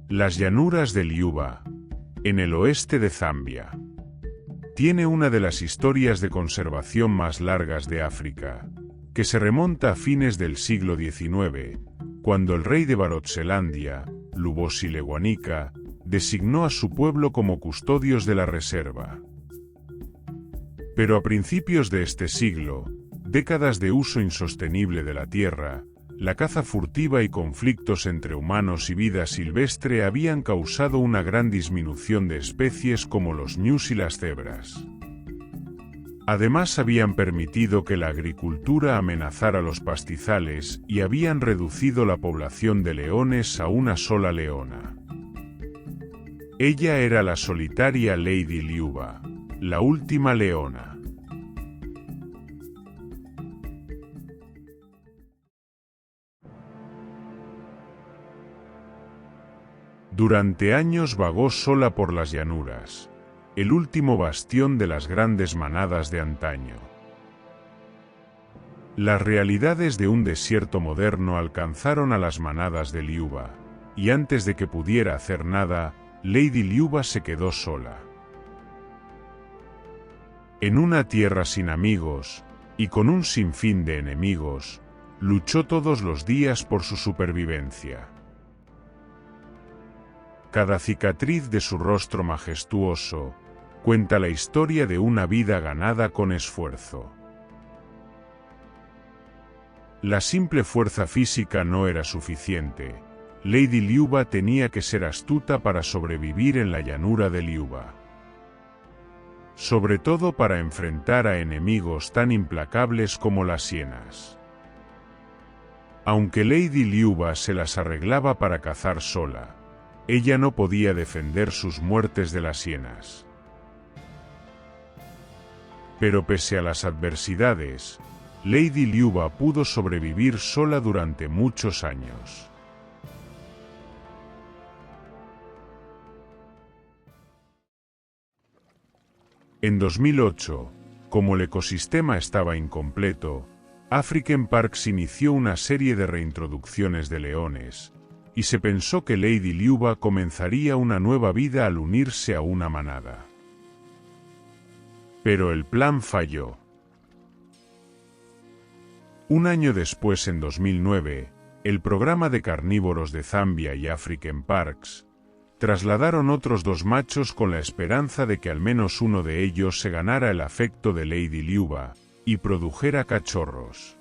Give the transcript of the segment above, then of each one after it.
Las llanuras de Liuba, en el oeste de Zambia. Tiene una de las historias de conservación más largas de África, que se remonta a fines del siglo XIX, cuando el rey de Barotselandia, Lubosi Lewanika, designó a su pueblo como custodios de la reserva. Pero a principios de este siglo, décadas de uso insostenible de la tierra, la caza furtiva y conflictos entre humanos y vida silvestre habían causado una gran disminución de especies como los ñus y las cebras. Además habían permitido que la agricultura amenazara los pastizales y habían reducido la población de leones a una sola leona. Ella era la solitaria Lady Liuba, la última leona. Durante años vagó sola por las llanuras, el último bastión de las grandes manadas de antaño. Las realidades de un desierto moderno alcanzaron a las manadas de Liuba, y antes de que pudiera hacer nada, Lady Liuba se quedó sola. En una tierra sin amigos, y con un sinfín de enemigos, luchó todos los días por su supervivencia. Cada cicatriz de su rostro majestuoso cuenta la historia de una vida ganada con esfuerzo. La simple fuerza física no era suficiente. Lady Liuba tenía que ser astuta para sobrevivir en la llanura de Liuba. Sobre todo para enfrentar a enemigos tan implacables como las hienas. Aunque Lady Liuba se las arreglaba para cazar sola, ella no podía defender sus muertes de las hienas. Pero pese a las adversidades, Lady Liuba pudo sobrevivir sola durante muchos años. En 2008, como el ecosistema estaba incompleto, African Parks inició una serie de reintroducciones de leones, y se pensó que Lady Liuba comenzaría una nueva vida al unirse a una manada. Pero el plan falló. Un año después, en 2009, el programa de carnívoros de Zambia y African Parks trasladaron otros 2 machos con la esperanza de que al menos uno de ellos se ganara el afecto de Lady Liuba y produjera cachorros.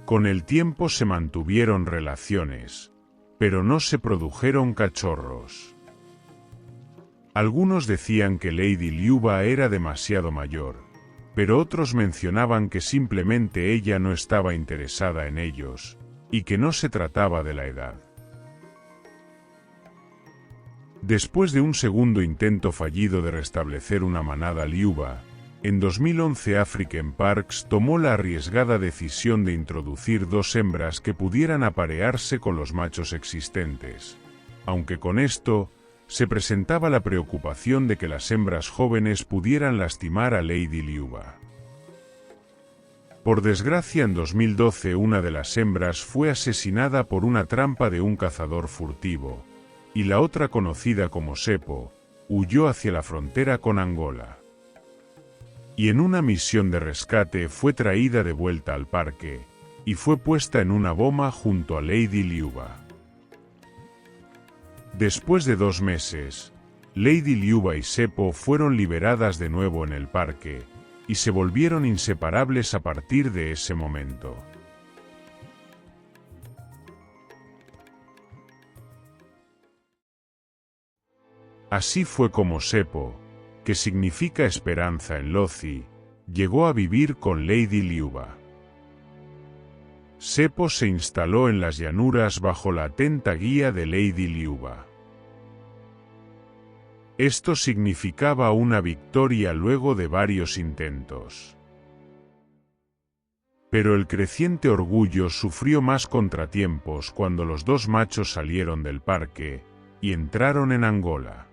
Con el tiempo se mantuvieron relaciones, pero no se produjeron cachorros. Algunos decían que Lady Liuba era demasiado mayor, pero otros mencionaban que simplemente ella no estaba interesada en ellos, y que no se trataba de la edad. Después de un segundo intento fallido de restablecer una manada Liuba, en 2011 African Parks tomó la arriesgada decisión de introducir 2 hembras que pudieran aparearse con los machos existentes, aunque con esto se presentaba la preocupación de que las hembras jóvenes pudieran lastimar a Lady Liuba. Por desgracia, en 2012 una de las hembras fue asesinada por una trampa de un cazador furtivo, y la otra, conocida como Sepo, huyó hacia la frontera con Angola. Y en una misión de rescate fue traída de vuelta al parque, y fue puesta en una boma junto a Lady Liuba. Después de 2 meses, Lady Liuba y Sepo fueron liberadas de nuevo en el parque, y se volvieron inseparables a partir de ese momento. Así fue como Sepo, que significa esperanza en Lozi, llegó a vivir con Lady Liuba. Sepo se instaló en las llanuras bajo la atenta guía de Lady Liuba. Esto significaba una victoria luego de varios intentos. Pero el creciente orgullo sufrió más contratiempos cuando los 2 machos salieron del parque y entraron en Angola.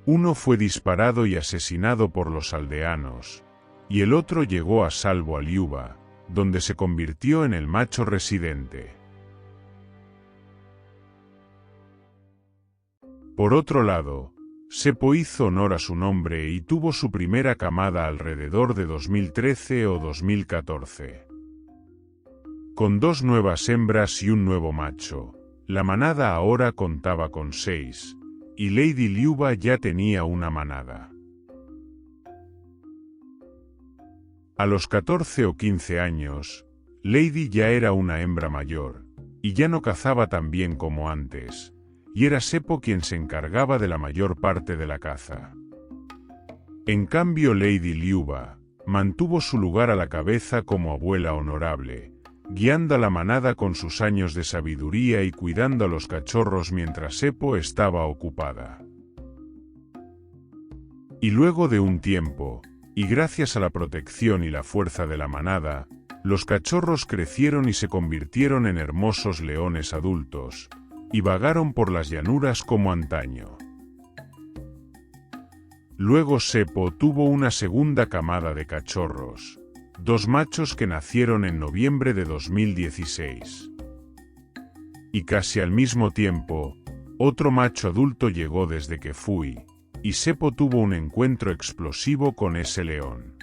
Uno fue disparado y asesinado por los aldeanos, y el otro llegó a salvo a Liuba, donde se convirtió en el macho residente. Por otro lado, Sepo hizo honor a su nombre y tuvo su primera camada alrededor de 2013 o 2014. Con 2 nuevas hembras y un nuevo macho, la manada ahora contaba con 6, y Lady Liuba ya tenía una manada. A los 14 o 15 años, Lady ya era una hembra mayor, y ya no cazaba tan bien como antes, y era Sepo quien se encargaba de la mayor parte de la caza. En cambio Lady Liuba mantuvo su lugar a la cabeza como abuela honorable, guiando a la manada con sus años de sabiduría y cuidando a los cachorros mientras Sepo estaba ocupada. Y luego de un tiempo, y gracias a la protección y la fuerza de la manada, los cachorros crecieron y se convirtieron en hermosos leones adultos, y vagaron por las llanuras como antaño. Luego Sepo tuvo una segunda camada de cachorros, 2 machos que nacieron en noviembre de 2016. Y casi al mismo tiempo, otro macho adulto llegó desde que fui, y Sepo tuvo un encuentro explosivo con ese león.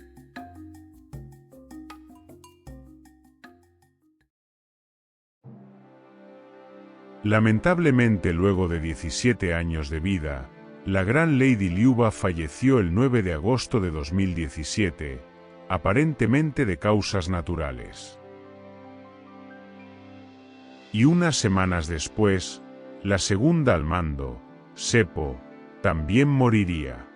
Lamentablemente, luego de 17 años de vida, la gran Lady Liuba falleció el 9 de agosto de 2017, aparentemente de causas naturales. Y unas semanas después, la segunda al mando, Sepo, también moriría.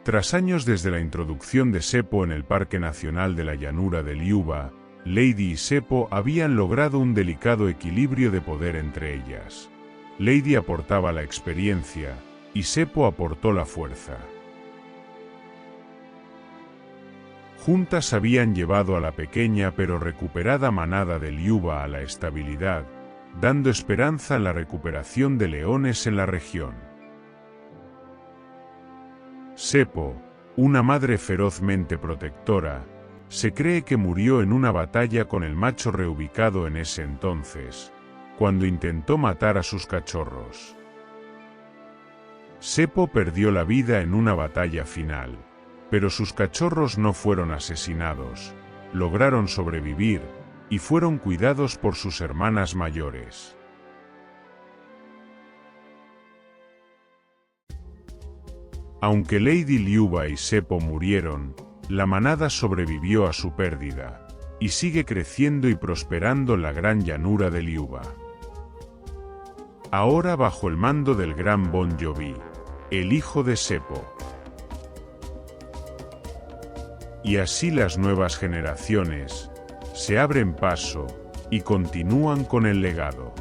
Tras años desde la introducción de Sepo en el Parque Nacional de la Llanura de Liuba, Lady y Sepo habían logrado un delicado equilibrio de poder entre ellas. Lady aportaba la experiencia, y Sepo aportó la fuerza. Juntas habían llevado a la pequeña pero recuperada manada de Liuba a la estabilidad, dando esperanza en la recuperación de leones en la región. Sepo, una madre ferozmente protectora, se cree que murió en una batalla con el macho reubicado en ese entonces, cuando intentó matar a sus cachorros. Sepo perdió la vida en una batalla final, pero sus cachorros no fueron asesinados, lograron sobrevivir, y fueron cuidados por sus hermanas mayores. Aunque Lady Liuba y Sepo murieron, la manada sobrevivió a su pérdida, y sigue creciendo y prosperando en la gran llanura de Liuba. Ahora bajo el mando del gran Bon Jovi, el hijo de Sepo. Y así las nuevas generaciones se abren paso y continúan con el legado.